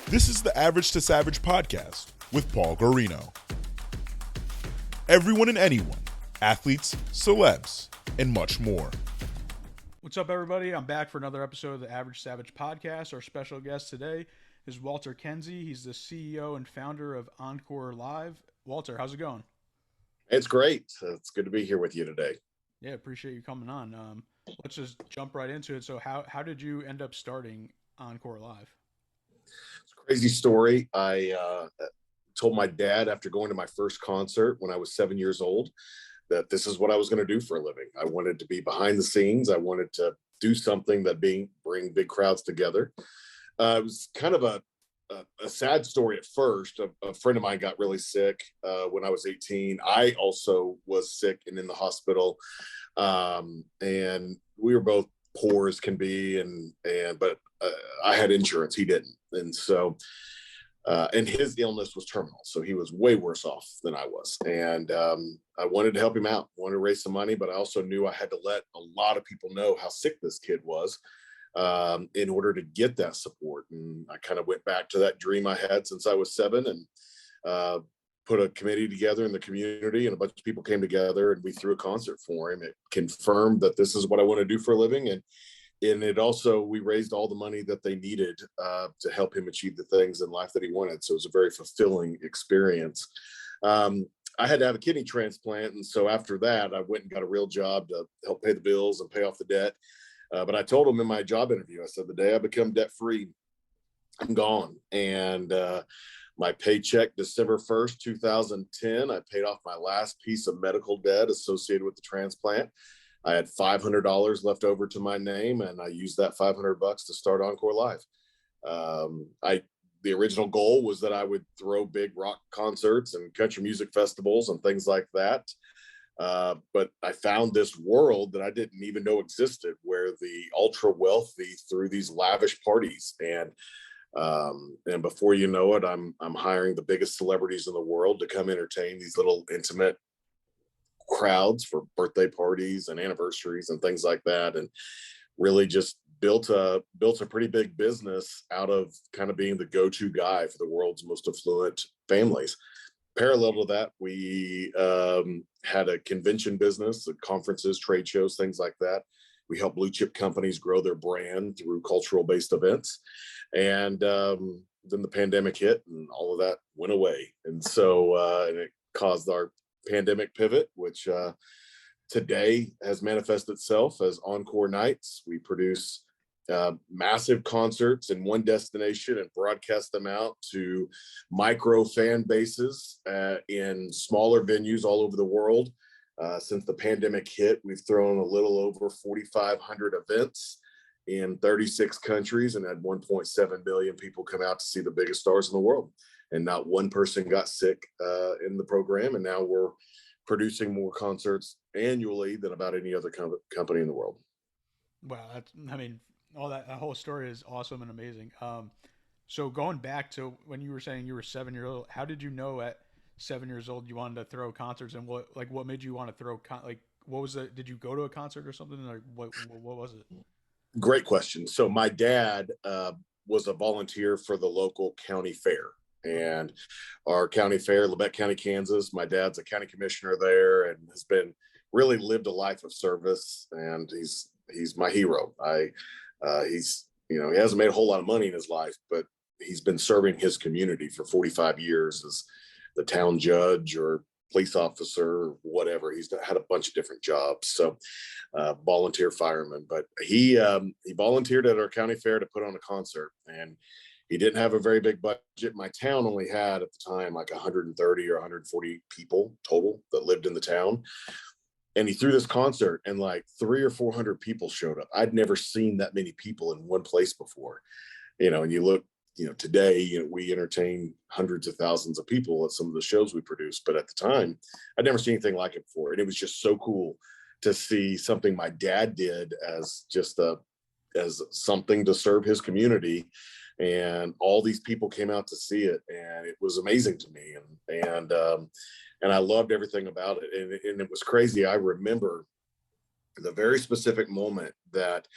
This is the Average to Savage podcast with Paul Guarino. Everyone and anyone, athletes, celebs, and much more. What's up, everybody? I'm back for another episode of the Average Savage podcast. Our special guest today is Walter Kinzie. He's the CEO and founder of Encore Live. Walter, how's it going? It's great. It's good to be here with you today. Yeah, appreciate you coming on. Let's just jump right into it. So how did you end up starting Encore Live? It's a crazy story. I told my dad after going to my first concert when I was 7 years old that this is what I was going to do for a living. I wanted to be behind the scenes. I wanted to do something that bring big crowds together. It was kind of a sad story at first. A friend of mine got really sick when I was 18. I also was sick and in the hospital. And we were both poor as can be. But I had insurance. He didn't. And so, and his illness was terminal. So he was way worse off than I was. And I wanted to help him out, wanted to raise some money, but I also knew I had to let a lot of people know how sick this kid was in order to get that support. And I kind of went back to that dream I had since I was 7 and put a committee together in the community, and a bunch of people came together and we threw a concert for him. It confirmed that this is what I want to do for a living. And it also, we raised all the money that they needed to help him achieve the things in life that he wanted. So it was a very fulfilling experience. I had to have a kidney transplant. And so after that, I went and got a real job to help pay the bills and pay off the debt. But I told him in my job interview, I said, the day I become debt-free, I'm gone. And my paycheck, December 1st, 2010, I paid off my last piece of medical debt associated with the transplant. I had $500 left over to my name, and I used that $500 to start Encore Live. The original goal was that I would throw big rock concerts and country music festivals and things like that. But I found this world that I didn't even know existed, where the ultra wealthy threw these lavish parties, and before you know it, I'm hiring the biggest celebrities in the world to come entertain these little intimate crowds for birthday parties and anniversaries and things like that, and really just built a pretty big business out of kind of being the go-to guy for the world's most affluent families. Parallel to that, we had a convention business, conferences, trade shows, things like that. We help blue chip companies grow their brand through cultural based events. And then the pandemic hit and all of that went away. And so and it caused our pandemic pivot, which today has manifested itself as Encore Nights. We produce massive concerts in one destination and broadcast them out to micro fan bases in smaller venues all over the world. Since the pandemic hit, we've thrown a little over 4,500 events in 36 countries and had 1.7 million people come out to see the biggest stars in the world. And not one person got sick in the program. And now we're producing more concerts annually than about any other company in the world. Wow, that whole story is awesome and amazing. So going back to when you were saying you were 7 years old, how did you know at 7 years old you wanted to throw concerts, and what made you want to throw what was it? Did you go to a concert or something? Like what was it? Great question. So my dad was a volunteer for the local county fair, and our county fair, Labette County, Kansas. My dad's a county commissioner there and has been really lived a life of service, and he's my hero. He hasn't made a whole lot of money in his life, but he's been serving his community for 45 years as the town judge or police officer or whatever. He's had a bunch of different jobs. So volunteer fireman, but he volunteered at our county fair to put on a concert, and he didn't have a very big budget. My town only had at the time like 130 or 140 people total that lived in the town. And he threw this concert and like 300 or 400 people showed up. I'd never seen that many people in one place before, and you look, today, we entertain hundreds of thousands of people at some of the shows we produce. But at the time, I'd never seen anything like it before. And it was just so cool to see something my dad did as as something to serve his community. And all these people came out to see it, and it was amazing to me. And I loved everything about it. And it was crazy. I remember the very specific moment that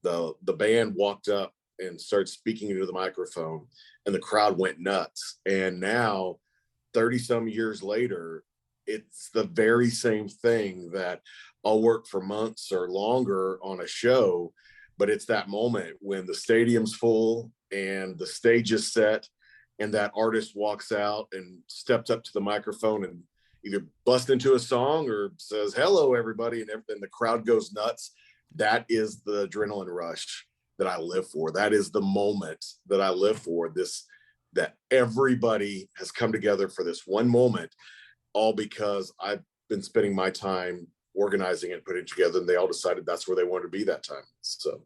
the band walked up and started speaking into the microphone, and the crowd went nuts. And now 30 some years later, it's the very same thing that I'll work for months or longer on a show, but it's that moment when the stadium's full and the stage is set and that artist walks out and steps up to the microphone and either busts into a song or says, "Hello, everybody," and the crowd goes nuts. That is the adrenaline rush that I live for. That is the moment that I live for, that everybody has come together for this one moment, all because I've been spending my time organizing and putting it together, and they all decided that's where they wanted to be that time. So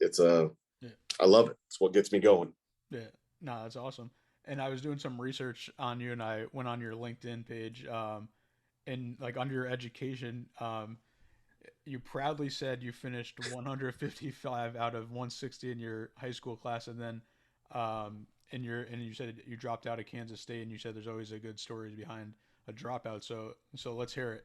it's I love it. It's what gets me going. Yeah, no, that's awesome. And I was doing some research on you, and I went on your LinkedIn page, and like under your education, you proudly said you finished 155 out of 160 in your high school class, and then and you said you dropped out of Kansas State, and you said there's always a good story behind a dropout. So let's hear it.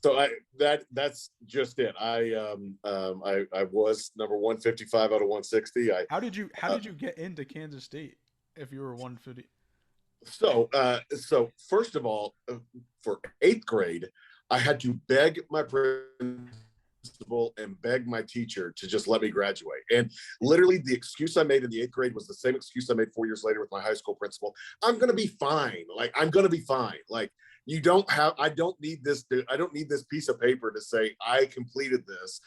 So that's just it. I was number 155 out of 160. How did you get into Kansas State if you were 150? So first of all, for 8th grade, I had to beg my principal and beg my teacher to just let me graduate. And literally the excuse I made in the 8th grade was the same excuse I made 4 years later with my high school principal. I'm going to be fine. Like, I'm going to be fine. Like, I don't need this piece of paper to say I completed this.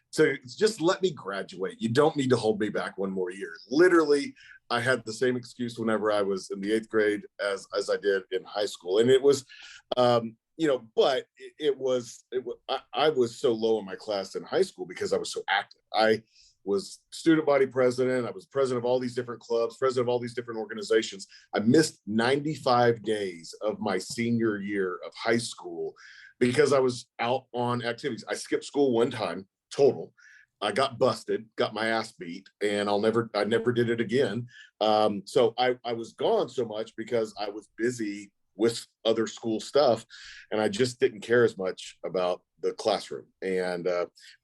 So just let me graduate. You don't need to hold me back one more year. Literally, I had the same excuse whenever I was in the 8th grade as I did in high school. And it was, but I was so low in my class in high school because I was so active. I was student body president. I was president of all these different clubs, president of all these different organizations. I missed 95 days of my senior year of high school because I was out on activities. I skipped school one time total. I got busted, got my ass beat, and I never did it again. So I was gone so much because I was busy with other school stuff, and I just didn't care as much about the classroom, and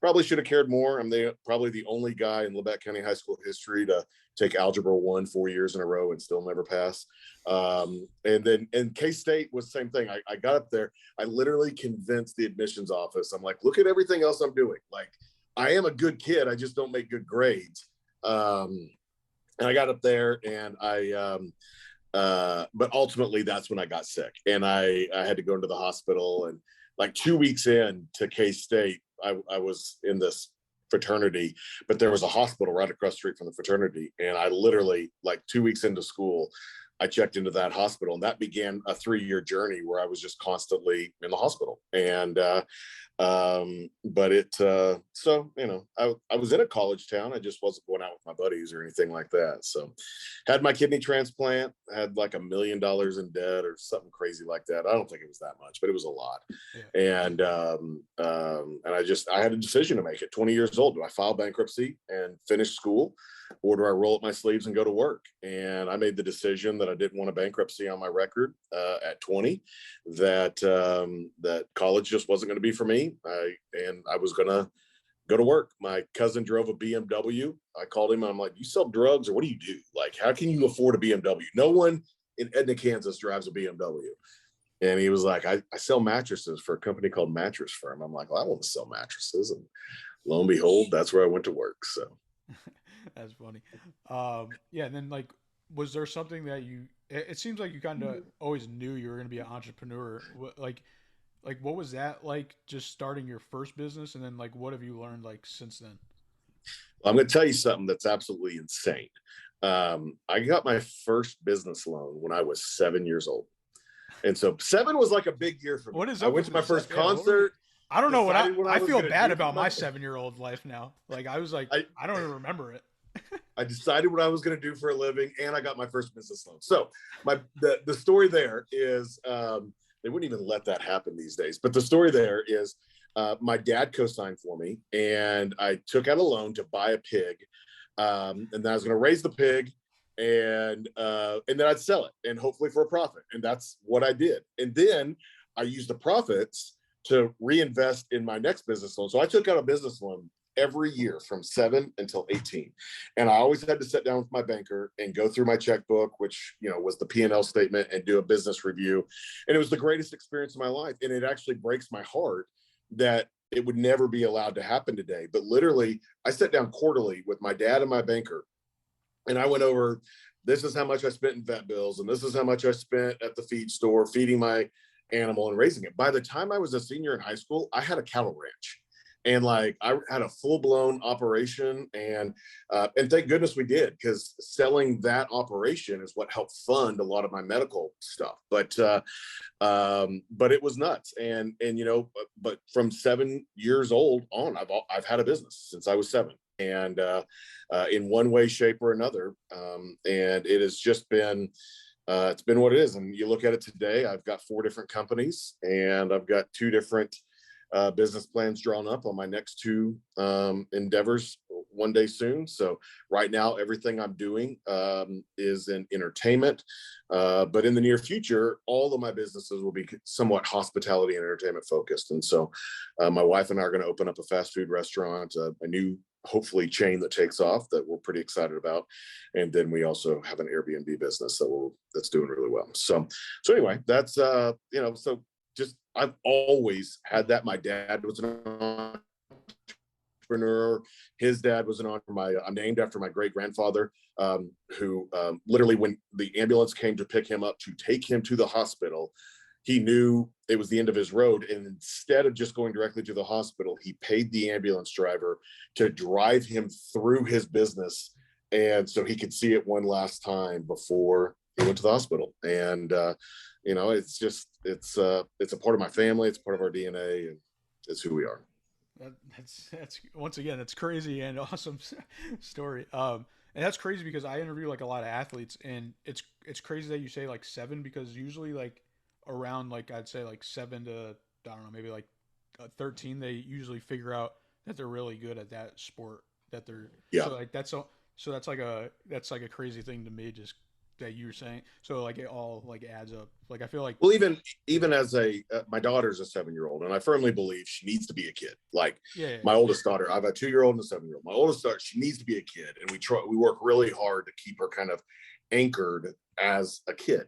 probably should have cared more. I'm probably the only guy in Lebec County high school history to take Algebra 1 4 years in a row and still never pass. And K-State was the same thing. I got up there. I literally convinced the admissions office. I'm like, look at everything else I'm doing. Like, I am a good kid. I just don't make good grades. And I got up there, and but ultimately that's when I got sick, and I had to go into the hospital. And like 2 weeks in to K-State, I was in this fraternity, but there was a hospital right across the street from the fraternity. And I literally, like 2 weeks into school, I checked into that hospital, and that began a 3-year journey where I was just constantly in the hospital. And, so, I was in a college town. I just wasn't going out with my buddies or anything like that. So had my kidney transplant, had like $1 million in debt or something crazy like that. I don't think it was that much, but it was a lot. Yeah. And I had a decision to make at 20 years old. Do I file bankruptcy and finish school, or do I roll up my sleeves and go to work? And I made the decision that I didn't want a bankruptcy on my record at 20, that college just wasn't going to be for me. I was going to go to work. My cousin drove a BMW. I called him and I'm like, you sell drugs, or what do you do? Like, how can you afford a BMW? No one in Edna, Kansas drives a BMW. And he was like, I sell mattresses for a company called Mattress Firm. I'm like, well, I want to sell mattresses. And lo and behold, that's where I went to work. So that's funny. Yeah. And then, like, was there something that it seems like you kind of always knew you were going to be an entrepreneur. Like what was that like, just starting your first business? And then, like, what have you learned like since then? I'm going to tell you something that's absolutely insane. I got my first business loan when I was 7 years old. And so 7 was like a big year for me. What is I went to my first concert. I don't know what I feel bad about my 7-year-old life now. Like, I was like, I don't even remember it. I decided what I was going to do for a living, and I got my first business loan. So the story there is, they wouldn't even let that happen these days. But the story there is, my dad co-signed for me, and I took out a loan to buy a pig, and then I was going to raise the pig, and then I'd sell it, and hopefully for a profit. And that's what I did. And then I used the profits to reinvest in my next business loan. So I took out a business loan every year from 7 until 18. And I always had to sit down with my banker and go through my checkbook, which, was the P&L statement, and do a business review. And it was the greatest experience of my life. And it actually breaks my heart that it would never be allowed to happen today. But literally, I sat down quarterly with my dad and my banker, and I went over, this is how much I spent in vet bills, and this is how much I spent at the feed store, feeding my animal and raising it. By the time I was a senior in high school, I had a cattle ranch. And I had a full-blown operation, and thank goodness we did, because selling that operation is what helped fund a lot of my medical stuff. But it was nuts, and but from 7 years old on, I've had a business since I was 7, and in one way, shape, or another, and it has just been. It's been what it is. And you look at it today, I've got 4 different companies, and I've got 2 different business plans drawn up on my next 2 endeavors one day soon. So right now, everything I'm doing is in entertainment. But in the near future, all of my businesses will be somewhat hospitality and entertainment focused. And so my wife and I are going to open up a fast food restaurant, a new, hopefully, chain that takes off that we're pretty excited about. And then we also have an Airbnb business that's doing really well. So anyway, that's so just, I've always had that. My dad was an entrepreneur. His dad was an entrepreneur. I'm named after my great grandfather, who literally, when the ambulance came to pick him up to take him to the hospital, he knew it was the end of his road. And instead of just going directly to the hospital, he paid the ambulance driver to drive him through his business, and so he could see it one last time before he went to the hospital. And it's just, it's a part of my family. It's part of our DNA, and it's who we are. That's once again, that's crazy and awesome story. And that's crazy because I interview a lot of athletes, and it's crazy that you say 7, because usually around I'd say 7 to, I don't know, maybe 13, they usually figure out that they're really good at that sport, that they're, Yeah. So that's a crazy thing to me, just that you were saying. So it all adds up. I feel like, well, even as my daughter's a 7-year-old, and I firmly believe she needs to be a kid. My oldest daughter, I have a 2-year-old and a 7-year-old. My oldest daughter, she needs to be a kid, and we work really hard to keep her kind of anchored as a kid.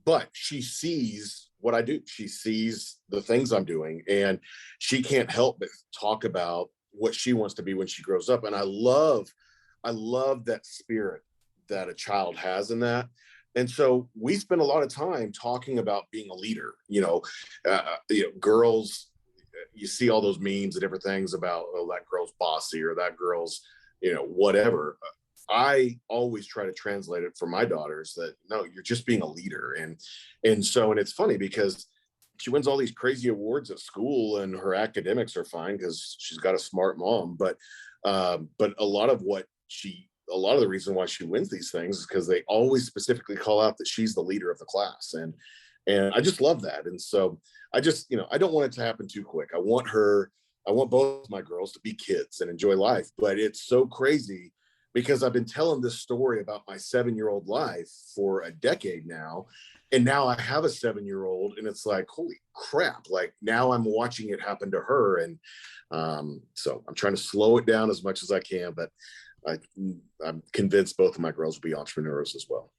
But she sees what I do. She sees the things I'm doing, and she can't help but talk about what she wants to be when she grows up. And I love that spirit that a child has in that. And so we spend a lot of time talking about being a leader. Girls, you see all those memes and different things about, oh, that girl's bossy, or that girl's, whatever. I always try to translate it for my daughters that, no, you're just being a leader. And it's funny because she wins all these crazy awards at school, and her academics are fine because she's got a smart mom. But a lot of the reason why she wins these things is because they always specifically call out that she's the leader of the class. And I just love that. And so I just, I don't want it to happen too quick. I want both my girls to be kids and enjoy life. But it's so crazy because I've been telling this story about my 7-year-old life for a decade now. And now I have a 7-year-old, and it's holy crap. Now I'm watching it happen to her. And so I'm trying to slow it down as much as I can, but I'm convinced both of my girls will be entrepreneurs as well.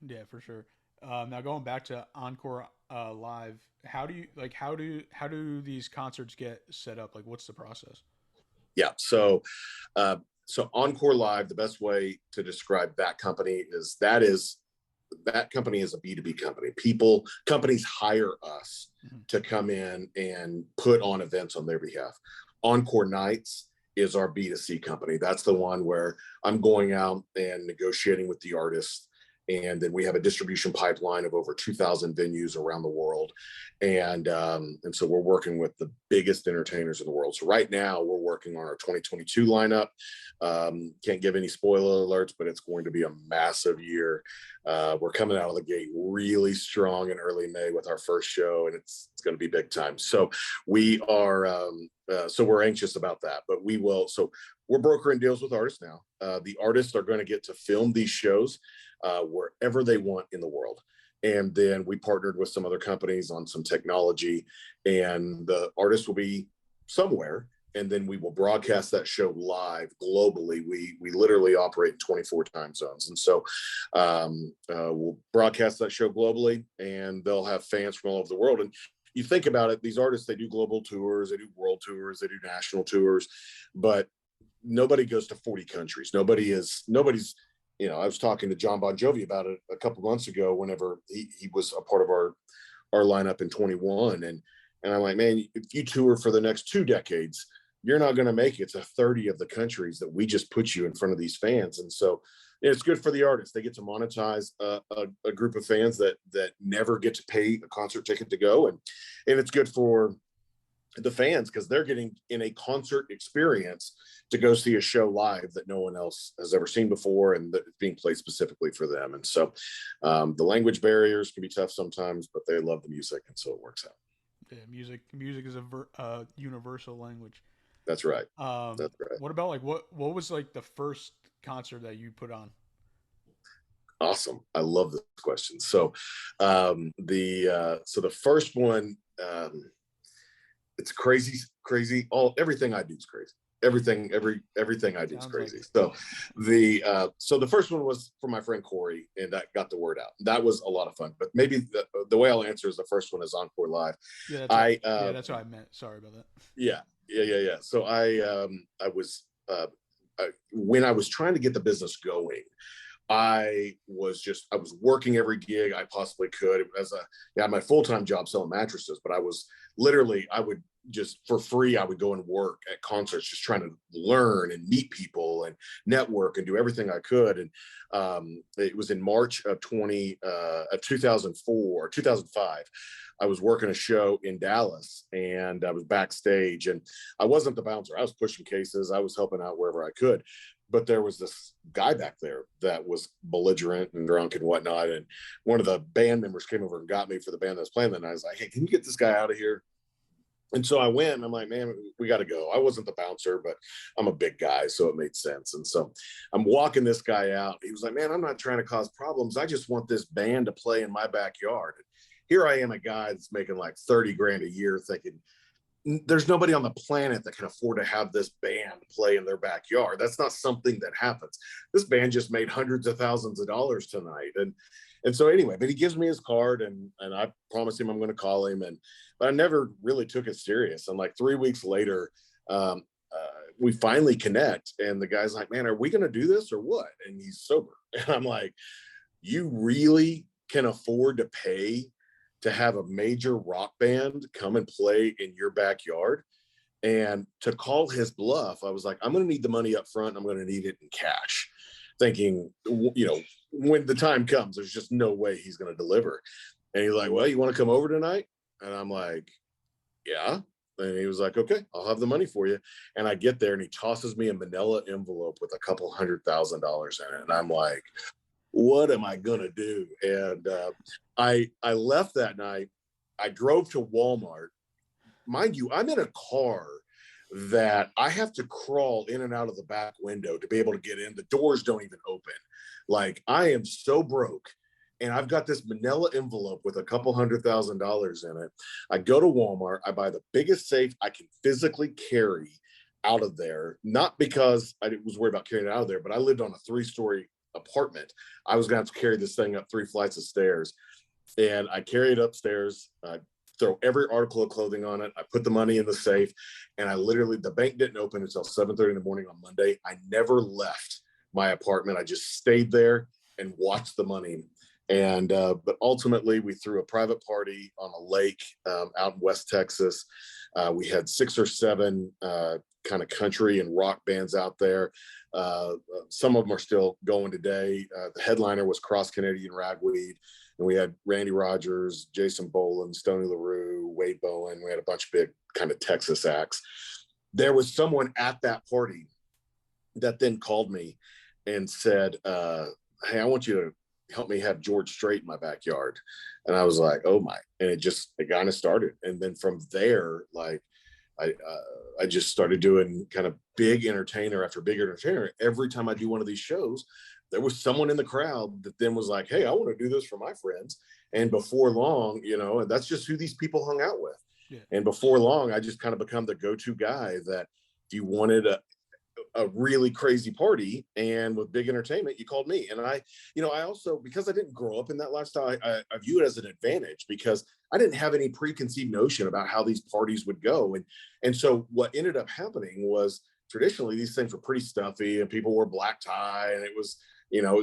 Yeah, for sure. Now going back to Encore Live, how do these concerts get set up? What's the process? Yeah. So Encore Live, the best way to describe that company is that company is a B2B company. Companies hire us to come in and put on events on their behalf. Encore Nights is our B2C company. That's the one where I'm going out and negotiating with the artists. And then we have a distribution pipeline of over 2,000 venues around the world. And so we're working with the biggest entertainers in the world. So right now we're working on our 2022 lineup. Can't give any spoiler alerts, but it's going to be a massive year. We're coming out of the gate really strong in early May with our first show, and it's going to be big time. So we are, so we're anxious about that, but so we're brokering deals with artists now. The artists are going to get to film these shows wherever they want in the world. And then we partnered with some other companies on some technology, and the artists will be somewhere, and then we will broadcast that show live globally. We literally operate in 24 time zones. And so we'll broadcast that show globally, and they'll have fans from all over the world. And you think about it, these artists, they do global tours, they do world tours, they do national tours, but nobody goes to 40 countries. Nobody's, you know, I was talking to John Bon Jovi about it a couple months ago, whenever he was a part of our lineup in 21. And I'm like, man, if you tour for the next 2 decades, you're not going to make it to 30 of the countries that we just put you in front of these fans. And so it's good for the artists. They get to monetize a group of fans that never get to pay a concert ticket to go. And it's good for the fans, because they're getting in a concert experience to go see a show live that no one else has ever seen before, and that it's being played specifically for them. And so the language barriers can be tough sometimes, but they love the music, and so it works out. Yeah, music is a universal language. That's right. That's right. What about, like, what was like the first concert that you put on? Awesome. I love this question. So the first one, it's crazy. Everything I do is crazy. Everything I do is crazy. Like so the first one was for my friend Corey, and that got the word out. That was a lot of fun. But maybe the way I'll answer is the first one is Encore Live. Yeah, that's what I meant. Sorry about that. Yeah. So I was when I was trying to get the business going, I was working every gig I possibly could. I had my full-time job selling mattresses, but I would just for free, I would go and work at concerts, just trying to learn and meet people and network and do everything I could. And it was in March of 2004, 2005. I was working a show in Dallas, and I was backstage, and I wasn't the bouncer. I was pushing cases. I was helping out wherever I could. But there was this guy back there that was belligerent and drunk and whatnot. And one of the band members came over and got me for the band that was playing that night. I was like, hey, can you get this guy out of here? And so I went, and I'm like, man, we got to go. I wasn't the bouncer, but I'm a big guy, so it made sense. And so I'm walking this guy out. He was like, man, I'm not trying to cause problems. I just want this band to play in my backyard. And here I am, a guy that's making like 30 grand a year, thinking, there's nobody on the planet that can afford to have this band play in their backyard. That's not something that happens. This band just made hundreds of thousands of dollars tonight. And so anyway, but he gives me his card, and I promised him I'm going to call him. But I never really took it serious. And like 3 weeks later, we finally connect, and the guy's like, man, are we going to do this or what? And he's sober. And I'm like, you really can afford to pay to have a major rock band come and play in your backyard? And to call his bluff, I was like, I'm going to need the money up front. I'm going to need it in cash, thinking, you know, when the time comes, there's just no way he's going to deliver. And he's like, well, you want to come over tonight? And I'm like, yeah. And he was like, okay, I'll have the money for you. And I get there, and he tosses me a manila envelope with $200,000 in it. And I'm like, what am I going to do? And I left that night. I drove to Walmart. Mind you, I'm in a car that I have to crawl in and out of the back window to be able to get in. The doors don't even open. Like, I am so broke. And I've got this manila envelope with $200,000 in it. I go to Walmart. I buy the biggest safe I can physically carry out of there. Not because I was worried about carrying it out of there, but I lived on a 3-story apartment. I was going to have to carry this thing up 3 flights of stairs. And I carry it upstairs. I throw every article of clothing on it. I put the money in the safe. And the bank didn't open until 7:30 in the morning on Monday. I never left my apartment. I just stayed there and watched the money. And but ultimately, we threw a private party on a lake out in West Texas. We had 6 or 7 kind of country and rock bands out there. Some of them are still going today. The headliner was Cross Canadian Ragweed, and we had Randy Rogers, Jason Boland, Stoney LaRue, Wade Bowen. We had a bunch of big kind of Texas acts. There was someone at that party that then called me and said, hey, I want you to help me have George Strait in my backyard. And I was like, oh my. And it kind of started. And then from there, like, I just started doing kind of big entertainer after big entertainer. Every time I do one of these shows, there was someone in the crowd that then was like, hey, I want to do this for my friends. And before long, you know, and that's just who these people hung out with. Yeah. And before long, I just kind of become the go-to guy that if you wanted a really crazy party and with big entertainment, you called me. And I also, because I didn't grow up in that lifestyle, I view it as an advantage because I didn't have any preconceived notion about how these parties would go. And so what ended up happening was traditionally these things were pretty stuffy and people wore black tie and it was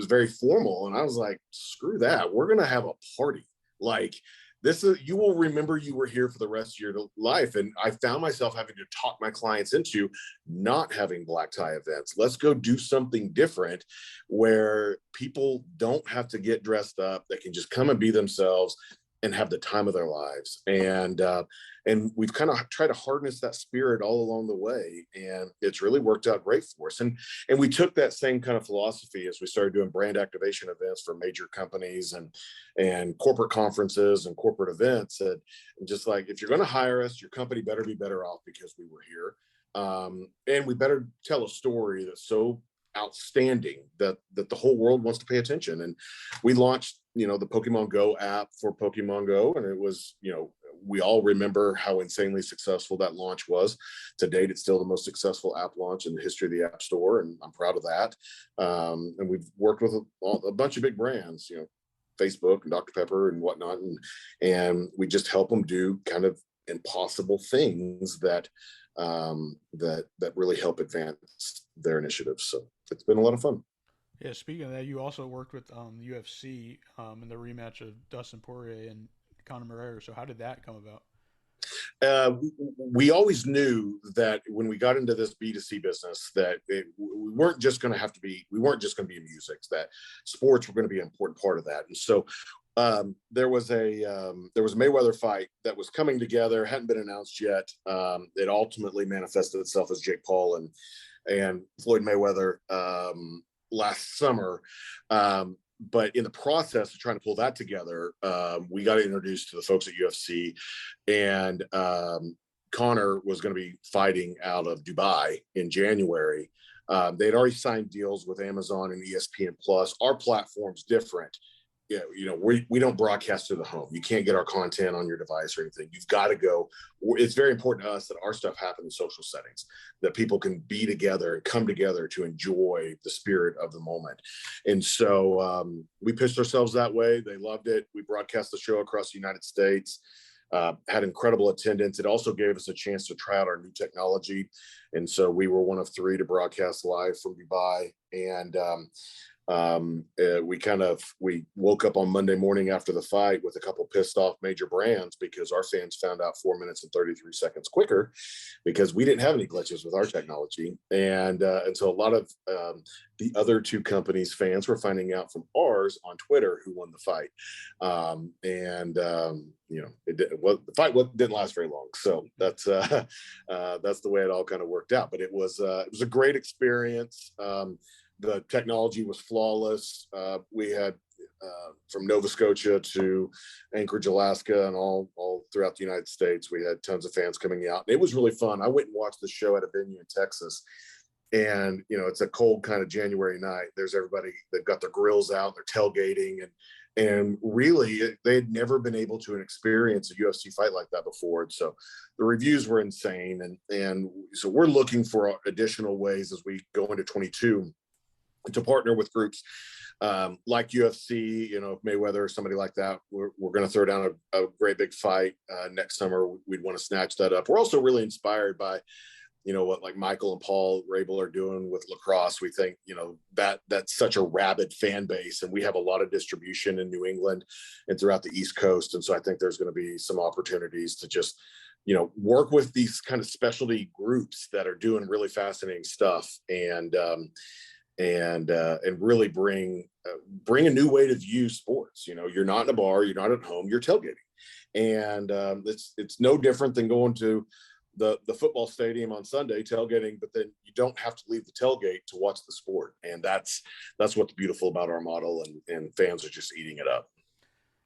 very formal. And I was like, screw that. We're going to have a party. Like, this is, you will remember you were here for the rest of your life. And I found myself having to talk my clients into not having black tie events. Let's go do something different where people don't have to get dressed up. They can just come and be themselves and have the time of their lives. And we've kind of tried to harness that spirit all along the way. And it's really worked out great for us. And we took that same kind of philosophy as we started doing brand activation events for major companies and corporate conferences and corporate events. And just like, if you're going to hire us, your company better be better off because we were here. And we better tell a story that's so outstanding that the whole world wants to pay attention. And we launched the Pokemon Go app for Pokemon Go, and it was we all remember how insanely successful that launch was. To date, it's still the most successful app launch in the history of the App Store, and I'm proud of that. And we've worked with a bunch of big brands, Facebook and Dr. Pepper and whatnot, and we just help them do kind of impossible things that really help advance their initiatives. So it's been a lot of fun. Yeah, speaking of that, you also worked with UFC in the rematch of Dustin Poirier and Conor McGregor. So how did that come about? We always knew that when we got into this B2C business, that we weren't just going to be in music, that sports were going to be an important part of that. And so there was a Mayweather fight that was coming together, hadn't been announced yet. It ultimately manifested itself as Jake Paul and Floyd Mayweather last summer. But in the process of trying to pull that together, we got introduced to the folks at UFC, and Conor was going to be fighting out of Dubai in January. They'd already signed deals with Amazon and ESPN Plus. Our platform's different. We don't broadcast to the home. You can't get our content on your device or anything. You've got to go. It's very important to us that our stuff happen in social settings, that people can be together and come together to enjoy the spirit of the moment. And so we pitched ourselves that way. They loved it. We broadcast the show across the United States, had incredible attendance. It also gave us a chance to try out our new technology. And so we were one of 3 to broadcast live from Dubai. And we woke up on Monday morning after the fight with a couple pissed off major brands because our fans found out 4 minutes and 33 seconds quicker because we didn't have any glitches with our technology. And so a lot of the other 2 companies' fans were finding out from ours on Twitter who won the fight. The fight didn't last very long. So that's the way it all kind of worked out. But it was a great experience. The technology was flawless. We had from Nova Scotia to Anchorage, Alaska, and all throughout the United States, we had tons of fans coming out. It was really fun. I went and watched the show at a venue in Texas, and it's a cold kind of January night. There's everybody, they've got their grills out, they're tailgating, and really they had never been able to experience a UFC fight like that before. And so the reviews were insane, and so we're looking for additional ways as we go into 22 to partner with groups like UFC, Mayweather or somebody like that. We're going to throw down a great big fight next summer. We'd want to snatch that up. We're also really inspired by, what like Michael and Paul Rabel are doing with lacrosse. We think, that's such a rabid fan base, and we have a lot of distribution in New England and throughout the East Coast. And so I think there's going to be some opportunities to just, work with these kind of specialty groups that are doing really fascinating stuff and really bring a new way to view sports. You're not in a bar, you're not at home, you're tailgating, and it's no different than going to the football stadium on Sunday tailgating, but then you don't have to leave the tailgate to watch the sport, and that's what's beautiful about our model, and fans are just eating it up.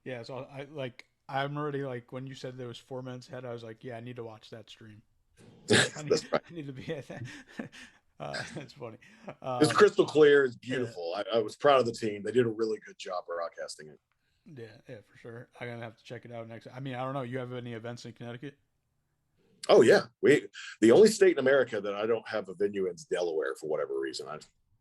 Yeah, so I'm already when you said there was 4 minutes ahead, I was like, yeah, I need to watch that stream. That's right. I need to be at that. That's funny. It's crystal clear. It's beautiful. Yeah. I was proud of the team. They did a really good job broadcasting it. Yeah, for sure. I'm gonna have to check it out next. I mean, I don't know. You have any events in Connecticut? Oh yeah, the only state in America that I don't have a venue in is Delaware for whatever reason.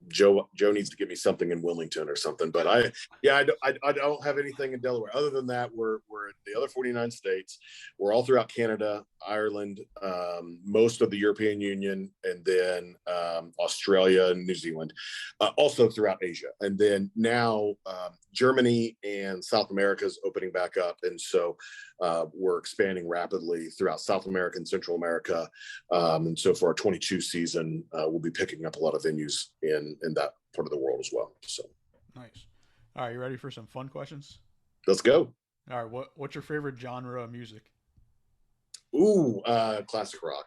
Joe needs to give me something in Wilmington or something, but I don't have anything in Delaware. Other than that, we're in the other 49 states. We're all throughout Canada, Ireland, most of the European Union, and then Australia and New Zealand, also throughout Asia, and then now Germany and South America is opening back up, and so we're expanding rapidly throughout South America and Central America, and so for our 22 season, we'll be picking up a lot of venues in that part of the world as well. So Nice. All right, you ready for some fun questions? let's go. All right, what's your favorite genre of music? Ooh, classic rock.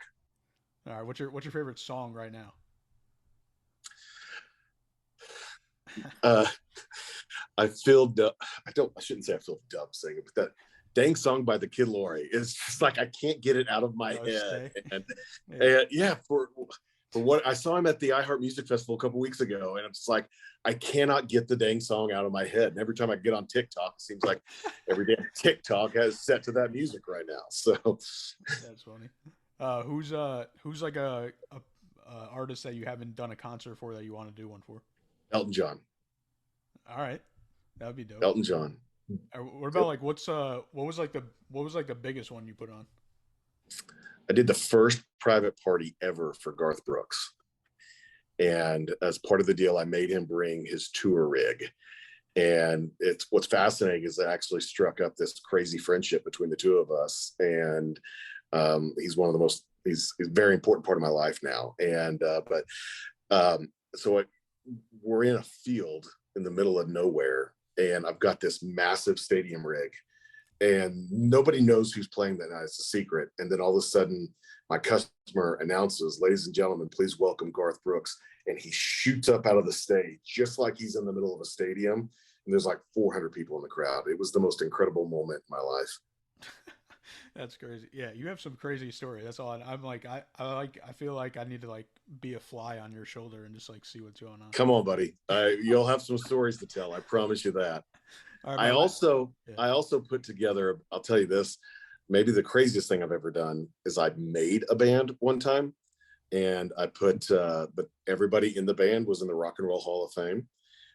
All right, what's your favorite song right now? uh I shouldn't say I feel dumb saying it, but that dang song by the Kid Laroi is just like I can't get it out of my head. And yeah, for what I saw him at the iHeart Music Festival a couple weeks ago, and I'm just like, I cannot get the dang song out of my head. And every time I get on TikTok, it seems like every day TikTok has set to that music right now. So that's funny. Who's like a artist that you haven't done a concert for that you want to do one for? Elton John. All right, that would be dope. Elton John. What about like what was like the biggest one you put on? I did the first private party ever for Garth Brooks. And as part of the deal, I made him bring his tour rig. And it's what's fascinating is it actually struck up this crazy friendship between the two of us. And he's one of the most, he's a very important part of my life now. And, we're in a field in the middle of nowhere, and I've got this massive stadium rig, and nobody knows who's playing that night. It's a secret. And then all of a sudden, my customer announces, "Ladies and gentlemen, please welcome Garth Brooks." And he shoots up out of the stage, just like he's in the middle of a stadium. And there's like 400 people in the crowd. It was the most incredible moment in my life. That's crazy. Yeah, you have some crazy story. That's all. I'm like, I feel like I need to like be a fly on your shoulder and just like see what's going on. Come on, buddy. You'll have some stories to tell. I promise you that. Right, I also put together, I'll tell you this, maybe the craziest thing I've ever done is I made a band one time, and I put, but everybody in the band was in the Rock and Roll Hall of Fame.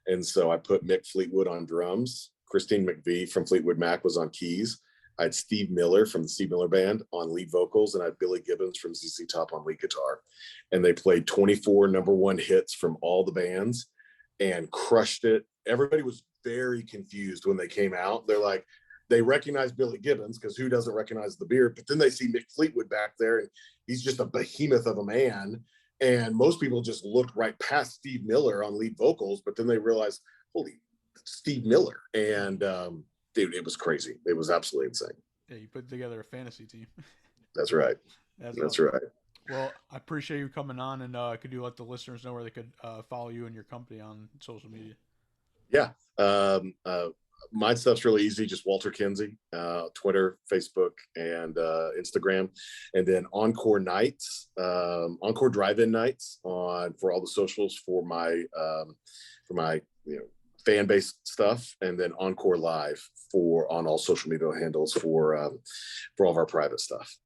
And so I put Mick Fleetwood on drums. Christine McVie from Fleetwood Mac was on keys. I had Steve Miller from the Steve Miller Band on lead vocals, and I had Billy Gibbons from ZZ Top on lead guitar. And they played 24 number one hits from all the bands and crushed it. Everybody was very confused when they came out. They're like, they recognize Billy Gibbons, because who doesn't recognize the beard? But then they see Mick Fleetwood back there, and he's just a behemoth of a man. And most people just looked right past Steve Miller on lead vocals, but then they realized, holy, Steve Miller. And dude, it was crazy. It was absolutely insane. Yeah, you put together a fantasy team. That's right. That's awesome. Right. Well, I appreciate you coming on, and could you let the listeners know where they could follow you and your company on social media? Yeah. My stuff's really easy. Just Walter Kinzie, Twitter, Facebook, and Instagram. And then Encore nights, Encore drive-in nights for all the socials for my fan-based stuff, and then Encore live on all social media handles for all of our private stuff.